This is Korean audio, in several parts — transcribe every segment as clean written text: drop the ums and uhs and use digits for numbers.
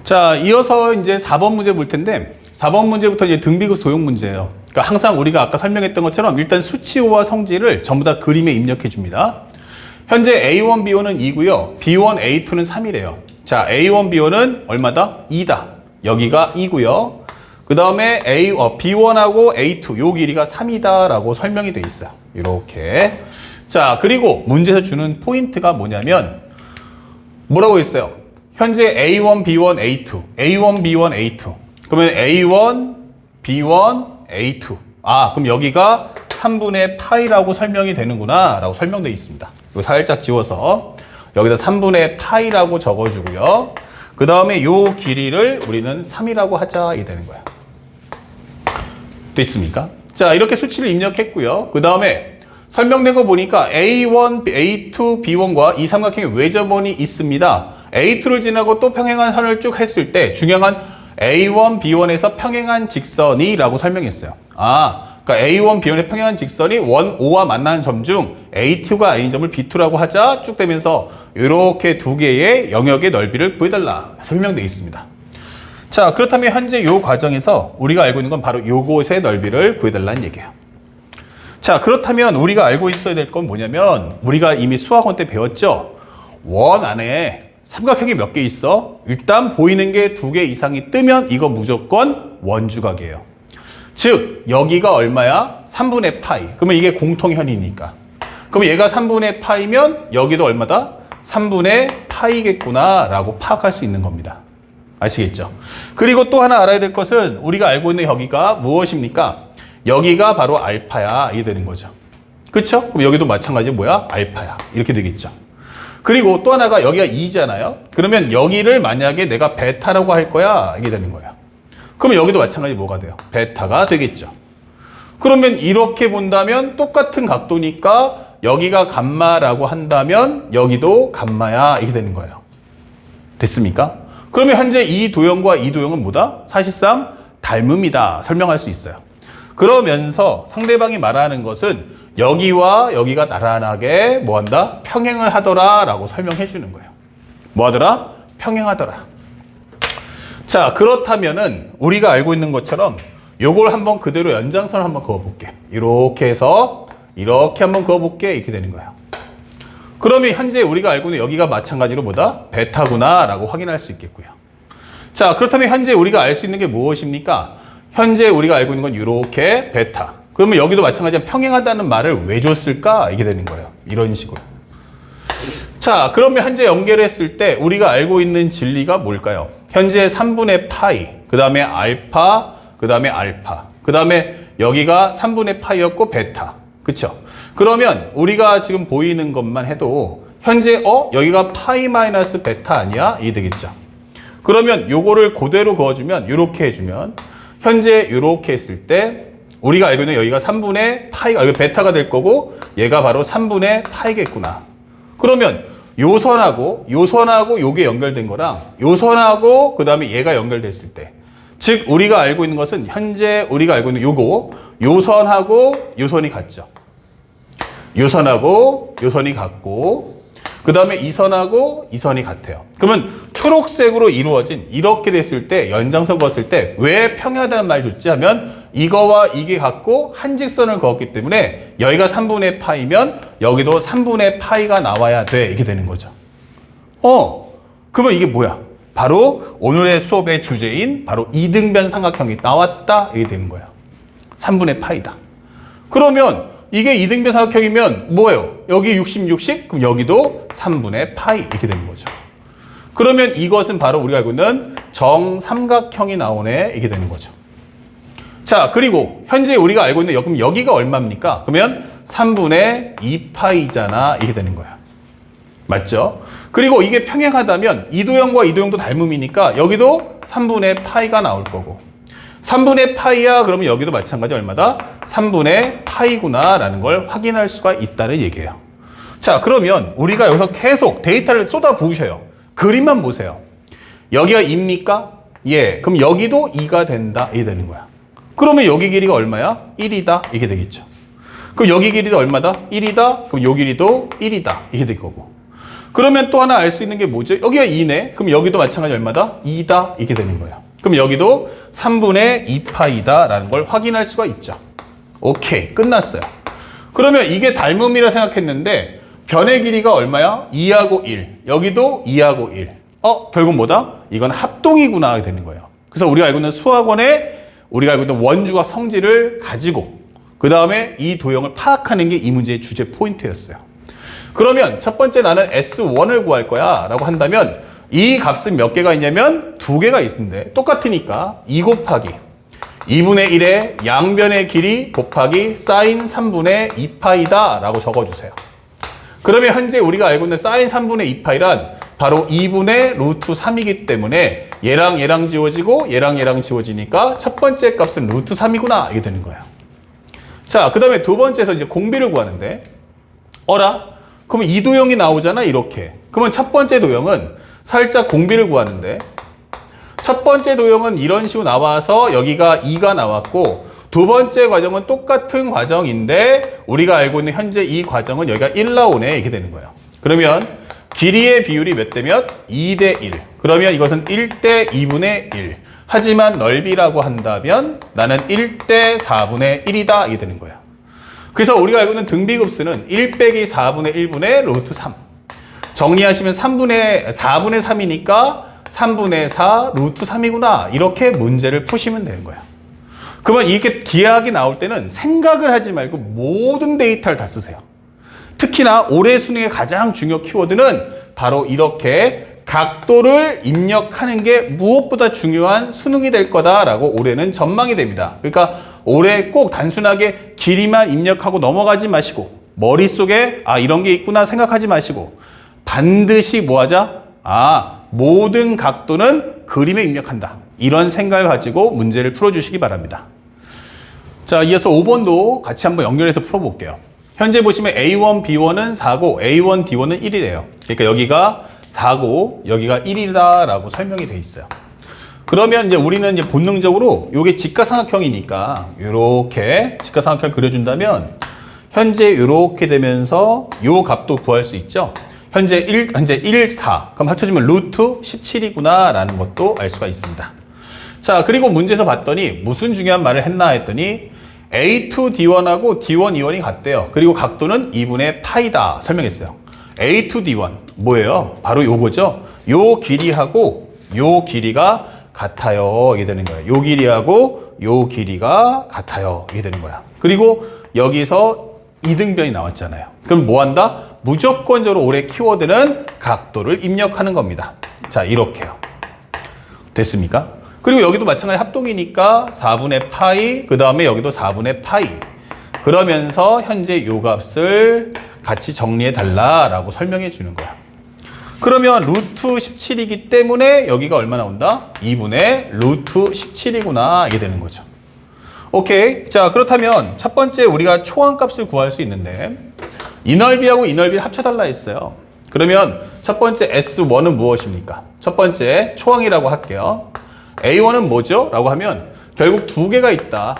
자, 이어서 이제 4번 문제 볼 텐데 4번 문제부터 이제 등비급 소형 문제예요. 그러니까 항상 우리가 아까 설명했던 것처럼 일단 수치호와 성질을 전부 다 그림에 입력해 줍니다. 현재 A1, B1은 2고요. B1, A2는 3이래요. 자, A1, B1은 얼마다? 2다. 여기가 2고요. 그 다음에 B1하고 A2 요 길이가 3이다라고 설명이 돼 있어요. 이렇게. 자, 그리고 문제에서 주는 포인트가 뭐냐면 뭐라고 했어요? 현재 A1, B1, A2, A1, B1, A2. 그러면 A1, B1, A2. 아, 그럼 여기가 3분의 파이라고 설명이 되는구나 라고 설명되어 있습니다. 이거 살짝 지워서 여기다 3분의 파이라고 적어주고요. 그 다음에 요 길이를 우리는 3이라고 하자 이 되는 거야. 됐습니까? 자, 이렇게 수치를 입력했고요. 그 다음에 설명된 거 보니까 A1, A2, B1과 이 삼각형에 외접원이 있습니다. A2를 지나고 또 평행한 선을 쭉 했을 때 중요한 A1, B1에서 평행한 직선이라고 설명했어요. 아, 그러니까 A1, B1의 평행한 직선이 1, 5와 만나는 점 중 A2가 아닌 점을 B2라고 하자 쭉 되면서 이렇게 두 개의 영역의 넓이를 구해달라 설명되어 있습니다. 자, 그렇다면 현재 이 과정에서 우리가 알고 있는 건 바로 이곳의 넓이를 구해달라는 얘기예요. 자, 그렇다면 우리가 알고 있어야 될 건 뭐냐면 우리가 이미 수학원 때 배웠죠? 원 안에 삼각형이 몇 개 있어? 일단 보이는 게 2개 이상이 뜨면 이거 무조건 원주각이에요. 즉 여기가 얼마야? 3분의 파이. 그러면 이게 공통현이니까. 그럼 얘가 3분의 파이면 여기도 얼마다? 3분의 파이겠구나 라고 파악할 수 있는 겁니다. 아시겠죠? 그리고 또 하나 알아야 될 것은 우리가 알고 있는 여기가 무엇입니까? 여기가 바로 알파야 이게 되는 거죠. 그쵸? 그럼 여기도 마찬가지 뭐야? 알파야 이렇게 되겠죠. 그리고 또 하나가 여기가 2잖아요. 그러면 여기를 만약에 내가 베타라고 할 거야 이게 되는 거예요. 그러면 여기도 마찬가지 뭐가 돼요? 베타가 되겠죠. 그러면 이렇게 본다면 똑같은 각도니까 여기가 감마라고 한다면 여기도 감마야 이렇게 되는 거예요. 됐습니까? 그러면 현재 이 도형과 이 도형은 뭐다? 사실상 닮음이다 설명할 수 있어요. 그러면서 상대방이 말하는 것은 여기와 여기가 나란하게 뭐한다? 평행을 하더라 라고 설명해 주는 거예요. 뭐하더라? 평행하더라. 자, 그렇다면은 우리가 알고 있는 것처럼 요걸 한번 그대로 연장선을 한번 그어볼게. 이렇게 해서 이렇게 한번 그어볼게. 이렇게 되는 거예요. 그러면 현재 우리가 알고 있는 여기가 마찬가지로 뭐다? 베타구나 라고 확인할 수 있겠고요. 자, 그렇다면 현재 우리가 알 수 있는 게 무엇입니까? 현재 우리가 알고 있는 건 이렇게 베타. 그러면 여기도 마찬가지로 평행하다는 말을 왜 줬을까? 이게 되는 거예요. 이런 식으로. 자, 그러면 현재 연결했을 때 우리가 알고 있는 진리가 뭘까요? 현재 3분의 파이, 그 다음에 알파, 그 다음에 알파, 그 다음에 여기가 3분의 파이였고 베타. 그쵸? 그러면 우리가 지금 보이는 것만 해도 현재 여기가 파이 마이너스 베타 아니야? 이게 되겠죠. 그러면 요거를 그대로 그어주면 이렇게 해주면 현재 이렇게 했을 때 우리가 알고 있는 여기가 3분의 파이가 여기 베타가 될 거고 얘가 바로 3분의 파이겠구나. 그러면 요선하고 요게 연결된 거랑 요선하고 그 다음에 얘가 연결됐을 때 즉 우리가 알고 있는 것은 현재 우리가 알고 있는 요거 요선하고 요선이 같죠. 요선하고 요선이 같고 그 다음에 이 선하고 이 선이 같아요. 그러면 초록색으로 이루어진 이렇게 됐을 때 연장선 그었을 때 왜 평행하다는 말 줬지 하면 이거와 이게 같고 한 직선을 그었기 때문에 여기가 3분의 파이면 여기도 3분의 파이가 나와야 돼 이렇게 되는 거죠. 그러면 이게 뭐야? 바로 오늘의 수업의 주제인 바로 이등변 삼각형이 나왔다 이렇게 되는 거예요. 3분의 파이다. 그러면 이게 이등변 삼각형이면 뭐예요? 여기 60, 60? 그럼 여기도 3분의 파이 이렇게 되는 거죠. 그러면 이것은 바로 우리가 알고 있는 정삼각형이 나오네 이렇게 되는 거죠. 자, 그리고 현재 우리가 알고 있는 그럼 여기가 얼마입니까? 그러면 3분의 2파이잖아 이렇게 되는 거야. 맞죠? 그리고 이게 평행하다면 이 도형과 이 도형도 닮음이니까 여기도 3분의 파이가 나올 거고 3분의 파이야 그러면 여기도 마찬가지 얼마다? 3분의 파이구나 라는 걸 확인할 수가 있다는 얘기예요. 자, 그러면 우리가 여기서 계속 데이터를 쏟아 부으셔요. 그림만 보세요. 여기가 2입니까? 예. 그럼 여기도 2가 된다. 이게 되는 거야. 그러면 여기 길이가 얼마야? 1이다. 이게 되겠죠. 그럼 여기 길이도 얼마다? 1이다. 그럼 요 길이도 1이다. 이게 될 거고. 그러면 또 하나 알 수 있는 게 뭐죠? 여기가 2네. 그럼 여기도 마찬가지 얼마다? 2다. 이게 되는 거예요. 그럼 여기도 3분의 2파이다 라는 걸 확인할 수가 있죠. 오케이. 끝났어요. 그러면 이게 닮음이라 생각했는데 변의 길이가 얼마야? 2하고 1. 여기도 2하고 1. 결국 뭐다? 이건 합동이구나 하게 되는 거예요. 그래서 우리가 알고 있는 수학원에 우리가 알고 있는 원주각 성질을 가지고 그 다음에 이 도형을 파악하는 게 이 문제의 주제 포인트였어요. 그러면 첫 번째 나는 S1을 구할 거야 라고 한다면 이 값은 몇 개가 있냐면 2개가 있는데 똑같으니까 2 곱하기 2분의 1의 양변의 길이 곱하기 사인 3분의 2파이다 라고 적어주세요. 그러면 현재 우리가 알고 있는 사인 3분의 2파이란 바로 2분의 루트 3이기 때문에 얘랑 얘랑 지워지고 얘랑 얘랑 지워지니까 첫 번째 값은 루트 3이구나 이게 되는 거예요. 자, 그 다음에 두 번째에서 이제 공비를 구하는데 그러면 이 도형이 나오잖아 이렇게. 그러면 첫 번째 도형은 살짝 공비를 구하는데 첫 번째 도형은 이런 식으로 나와서 여기가 2가 나왔고 두 번째 과정은 똑같은 과정인데 우리가 알고 있는 현재 이 과정은 여기가 1 나오네 이렇게 되는 거예요. 그러면 길이의 비율이 몇 대 몇? 2대 1. 그러면 이것은 1대 2분의 1. 하지만 넓이라고 한다면 나는 1대 4분의 1이다 이게 되는 거야. 그래서 우리가 알고 있는 등비급수는 1 빼기 4분의 1분의 루트 3. 정리하시면 4분의 3이니까 3분의 4 루트 3이구나. 이렇게 문제를 푸시면 되는 거야. 그러면 이렇게 기하학이 나올 때는 생각을 하지 말고 모든 데이터를 다 쓰세요. 특히나 올해 수능의 가장 중요 키워드는 바로 이렇게 각도를 입력하는 게 무엇보다 중요한 수능이 될 거다라고 올해는 전망이 됩니다. 그러니까 올해 꼭 단순하게 길이만 입력하고 넘어가지 마시고 머릿속에 이런 게 있구나 생각하지 마시고 반드시 뭐 하자? 모든 각도는 그림에 입력한다. 이런 생각을 가지고 문제를 풀어주시기 바랍니다. 자, 이어서 5번도 같이 한번 연결해서 풀어볼게요. 현재 보시면 A1, B1은 4고 A1, D1은 1이래요. 그러니까 여기가 4고 여기가 1이다라고 설명이 돼 있어요. 그러면 이제 우리는 이제 본능적으로 이게 직각삼각형이니까 이렇게 직각삼각형을 그려준다면 현재 이렇게 되면서 이 값도 구할 수 있죠. 현재 1, 4. 그럼 합쳐지면 루트 17이구나 라는 것도 알 수가 있습니다. 자, 그리고 문제에서 봤더니 무슨 중요한 말을 했나 했더니 A2D1하고 D1E1이 같대요. 그리고 각도는 2분의 파이다 설명했어요. A2D1 뭐예요? 바로 요거죠. 요 길이하고 요 길이가 같아요. 이게 되는 거예요. 요 길이하고 요 길이가 같아요. 이게 되는 거야. 그리고 여기서 이등변이 나왔잖아요. 그럼 뭐 한다? 무조건적으로 올해 키워드는 각도를 입력하는 겁니다. 자, 이렇게요. 됐습니까? 그리고 여기도 마찬가지 합동이니까 4분의 파이, 그 다음에 여기도 4분의 파이. 그러면서 현재 요 값을 같이 정리해 달라라고 설명해 주는 거야. 그러면 루트 17이기 때문에 여기가 얼마 나온다? 2분의 루트 17이구나. 이게 되는 거죠. 오케이. 자, 그렇다면 첫 번째 우리가 초항값을 구할 수 있는데 이 넓이하고 이 넓이를 합쳐달라 했어요. 그러면 첫 번째 S1은 무엇입니까? 첫 번째 초항이라고 할게요. A1은 뭐죠? 라고 하면 결국 두 개가 있다.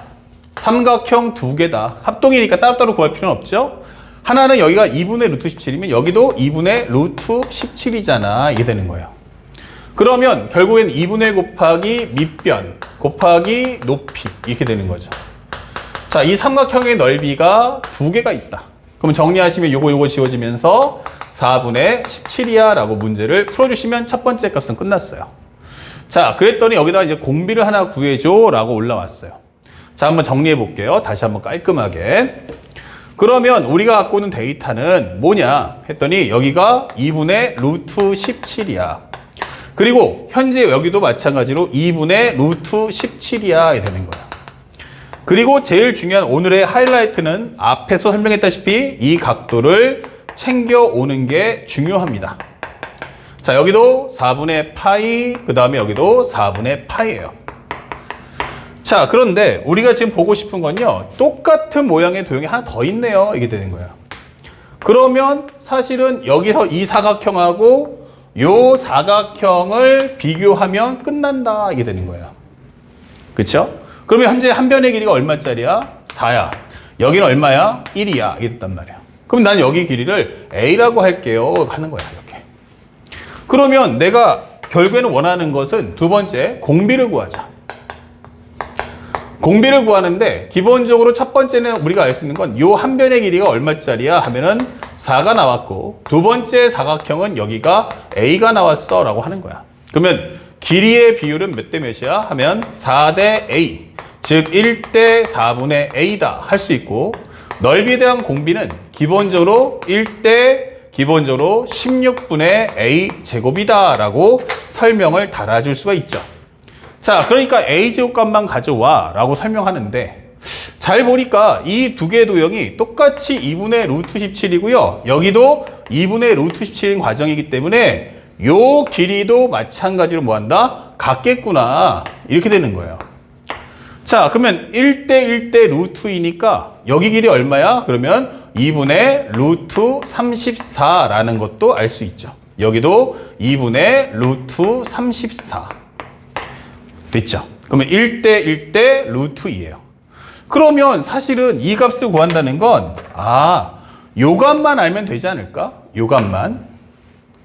삼각형 두 개다. 합동이니까 따로따로 구할 필요는 없죠? 하나는 여기가 2분의 루트 17이면 여기도 2분의 루트 17이잖아. 이게 되는 거예요. 그러면 결국엔 2분의 1 곱하기 밑변 곱하기 높이 이렇게 되는 거죠. 자, 이 삼각형의 넓이가 두 개가 있다. 그럼 정리하시면 요거 지워지면서 4분의 17이야 라고 문제를 풀어주시면 첫 번째 값은 끝났어요. 자, 그랬더니 여기다 이제 공비를 하나 구해줘 라고 올라왔어요. 자, 한번 정리해 볼게요. 다시 한번 깔끔하게. 그러면 우리가 갖고 있는 데이터는 뭐냐 했더니 여기가 2분의 루트 17이야. 그리고 현재 여기도 마찬가지로 2분의 루트 17이야 되는 거야. 그리고 제일 중요한 오늘의 하이라이트는 앞에서 설명했다시피 이 각도를 챙겨오는 게 중요합니다. 자, 여기도 4분의 파이, 그 다음에 여기도 4분의 파이예요. 자, 그런데 우리가 지금 보고 싶은 건요. 똑같은 모양의 도형이 하나 더 있네요. 이게 되는 거예요. 그러면 사실은 여기서 이 사각형하고 요 사각형을 비교하면 끝난다. 이게 되는 거예요. 그쵸? 그러면 현재 한 변의 길이가 얼마짜리야? 4야. 여기는 얼마야? 1이야. 이게 됐단 말이야. 그럼 난 여기 길이를 A라고 할게요. 하는 거야. 이렇게. 그러면 내가 결국에는 원하는 것은 두 번째, 공비를 구하자. 공비를 구하는데 기본적으로 첫 번째는 우리가 알 수 있는 건 요 한 변의 길이가 얼마짜리야 하면은 4가 나왔고 두 번째 사각형은 여기가 A가 나왔어 라고 하는 거야. 그러면 길이의 비율은 몇 대 몇이야? 하면 4대 A, 즉 1대 4분의 A다 할 수 있고 넓이에 대한 공비는 기본적으로 1대 기본적으로 16분의 A 제곱이다 라고 설명을 달아줄 수가 있죠. 자, 그러니까 A제곱값만 가져와 라고 설명하는데 잘 보니까 이 두 개의 도형이 똑같이 2분의 루트 17이고요. 여기도 2분의 루트 17인 과정이기 때문에 요 길이도 마찬가지로 뭐한다? 같겠구나. 이렇게 되는 거예요. 자, 그러면 1대 1대 루트이니까 여기 길이 얼마야? 그러면 2분의 루트 34라는 것도 알 수 있죠. 여기도 2분의 루트 34. 됐죠? 그러면 1대 1대 루트 2예요. 그러면 사실은 이 값을 구한다는 건 요 값만 알면 되지 않을까? 요 값만.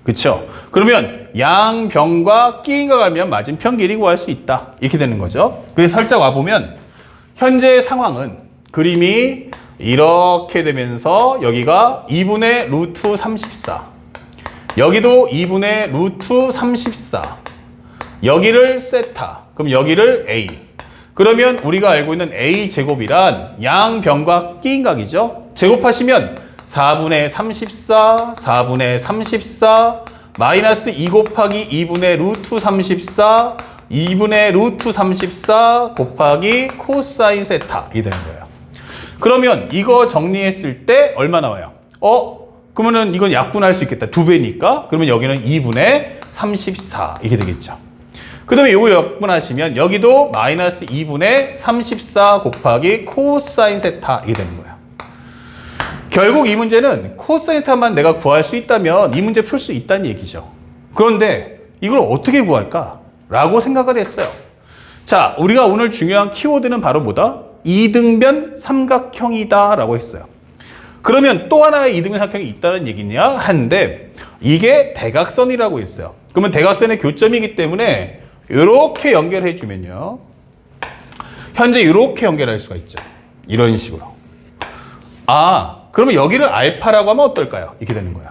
그쵸? 그러면 양변과 끼인가 가면 맞은편 길이 구할 수 있다. 이렇게 되는 거죠. 그래서 살짝 와보면 현재의 상황은 그림이 이렇게 되면서 여기가 2분의 루트 34 여기도 2분의 루트 34 여기를 세타 그럼 여기를 A 그러면 우리가 알고 있는 A 제곱이란 양변과 끼인각이죠. 제곱하시면 4분의 34 4분의 34 마이너스 2 곱하기 2분의 루트 34 2분의 루트 34 곱하기 코사인 세타 이 되는 거예요. 그러면 이거 정리했을 때 얼마 나와요? 그러면은 이건 약분할 수 있겠다. 2배니까. 그러면 여기는 2분의 34 이게 되겠죠. 그 다음에 요거 약분하시면 여기도 마이너스 2분의 34 곱하기 코사인 세타 이게 되는 거예요. 결국 이 문제는 코사인 세타만 내가 구할 수 있다면 이 문제 풀 수 있다는 얘기죠. 그런데 이걸 어떻게 구할까? 라고 생각을 했어요. 자, 우리가 오늘 중요한 키워드는 바로 뭐다? 이등변 삼각형이다 라고 했어요. 그러면 또 하나의 이등변 삼각형이 있다는 얘기냐? 하는데 이게 대각선이라고 했어요. 그러면 대각선의 교점이기 때문에 이렇게 연결해 주면요. 현재 이렇게 연결할 수가 있죠. 이런 식으로. 그러면 여기를 알파라고 하면 어떨까요? 이렇게 되는 거예요.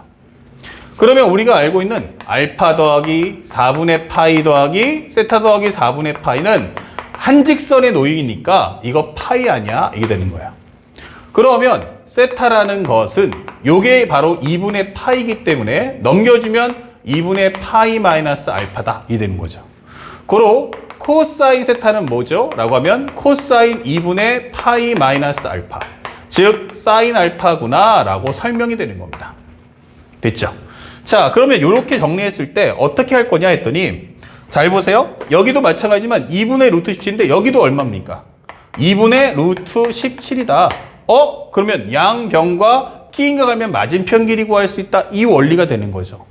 그러면 우리가 알고 있는 알파 더하기 4분의 파이 더하기 세타 더하기 4분의 파이는 한 직선의 노이니까 이거 파이 아니야? 이게 되는 거예요. 그러면 세타라는 것은 요게 바로 2분의 파이기 때문에 넘겨주면 2분의 파이 마이너스 알파다. 이 되는 거죠. 고로 코사인 세타는 뭐죠? 라고 하면 코사인 2분의 파이 마이너스 알파. 즉 사인 알파구나 라고 설명이 되는 겁니다. 됐죠? 자, 그러면 이렇게 정리했을 때 어떻게 할 거냐 했더니 잘 보세요. 여기도 마찬가지지만 2분의 루트 17인데 여기도 얼마입니까? 2분의 루트 17이다. 그러면 양변과 끼인가 가면 맞은편 길이 구할 수 있다. 이 원리가 되는 거죠.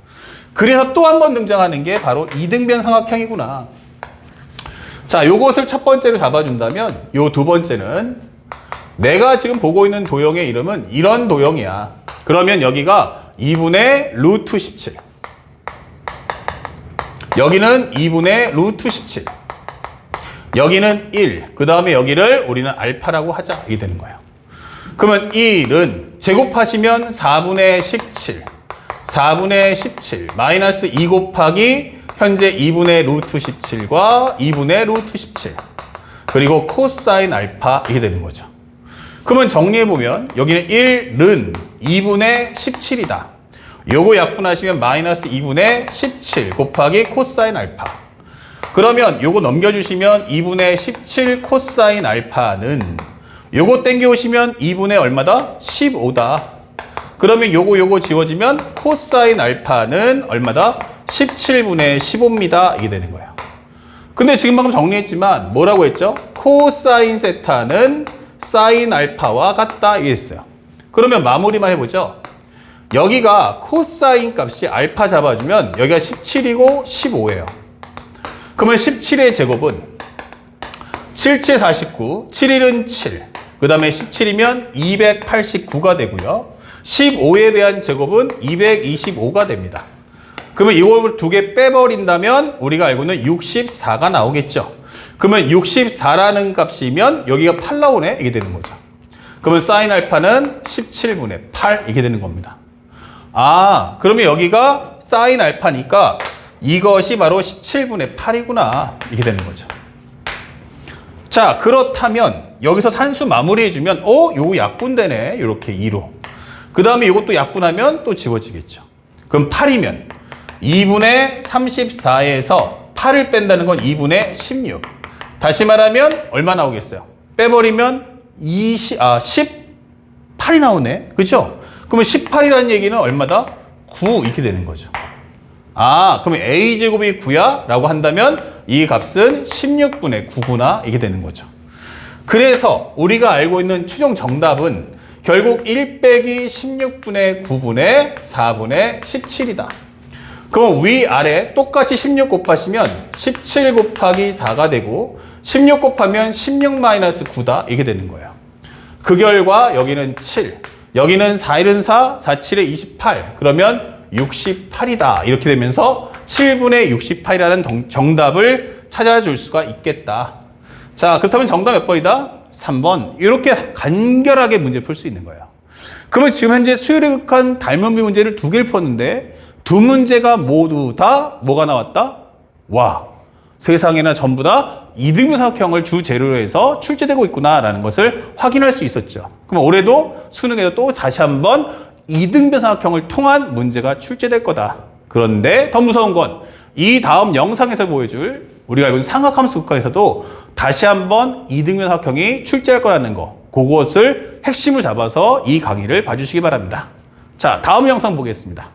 그래서 또 한 번 등장하는 게 바로 이등변 삼각형이구나. 자, 요것을 첫 번째로 잡아준다면 요 두 번째는 내가 지금 보고 있는 도형의 이름은 이런 도형이야. 그러면 여기가 2분의 루트 17 여기는 2분의 루트 17 여기는 1 그 다음에 여기를 우리는 알파라고 하자 이게 되는 거예요. 그러면 1은 제곱하시면 4분의 17 4분의 17 마이너스 2 곱하기 현재 2분의 루트 17과 2분의 루트 17 그리고 코사인 알파 이게 되는 거죠. 그러면 정리해보면 여기는 1은 2분의 17이다. 요거 약분하시면 마이너스 2분의 17 곱하기 코사인 알파. 그러면 요거 넘겨주시면 2분의 17 코사인 알파는 요거 땡겨오시면 2분의 얼마다? 15다. 그러면 요거 지워지면 코사인 알파는 얼마다? 17분의 15입니다. 이게 되는 거예요. 근데 지금 방금 정리했지만 뭐라고 했죠? 코사인 세타는 사인 알파와 같다 이랬어요. 그러면 마무리만 해보죠. 여기가 코사인 값이 알파 잡아주면 여기가 17이고 15예요. 그러면 17의 제곱은 7, 7, 49, 7일은 7. 그 다음에 17이면 289가 되고요. 15에 대한 제곱은 225가 됩니다. 그러면 이걸 두 개 빼버린다면 우리가 알고 있는 64가 나오겠죠. 그러면 64라는 값이면 여기가 8 나오네? 이게 되는 거죠. 그러면 사인 알파는 17분의 8 이게 되는 겁니다. 아, 그러면 여기가 사인 알파니까 이것이 바로 17분의 8이구나. 이게 되는 거죠. 자, 그렇다면 여기서 산수 마무리해주면 요거 약분되네. 이렇게 2로. 그 다음에 이것도 약분하면 또 지워지겠죠. 그럼 8이면 2분의 34에서 8을 뺀다는 건 2분의 16. 다시 말하면 얼마 나오겠어요? 빼버리면 18이 나오네. 그죠? 그러면 18이라는 얘기는 얼마다? 9 이렇게 되는 거죠. 아, 그러면 a제곱이 9야? 라고 한다면 이 값은 16분의 9구나 이게 되는 거죠. 그래서 우리가 알고 있는 최종 정답은 결국 1 빼기 16분의 9분의 4분의 17이다. 그럼 위아래 똑같이 16 곱하시면 17 곱하기 4가 되고 16 곱하면 16-9다 이게 되는 거예요. 그 결과 여기는 7, 여기는 4, 4, 4, 7에 28 그러면 68이다 이렇게 되면서 7분의 68이라는 정답을 찾아줄 수가 있겠다. 자, 그렇다면 정답 몇 번이다? 3번. 이렇게 간결하게 문제 풀 수 있는 거예요. 그러면 지금 현재 수열의 극한 닮은 비 문제를 2개를 풀었는데 두 문제가 모두 다 뭐가 나왔다? 와, 세상에나 전부 다 이등변삼각형을 주재료로 해서 출제되고 있구나라는 것을 확인할 수 있었죠. 그럼 올해도 수능에서 또 다시 한번 이등변삼각형을 통한 문제가 출제될 거다. 그런데 더 무서운 건 이 다음 영상에서 보여줄 우리가 알고 있는 삼각함수 극한에서도 다시 한번 이등변삼각형이 출제할 거라는 거, 그것을 핵심을 잡아서 이 강의를 봐주시기 바랍니다. 자, 다음 영상 보겠습니다.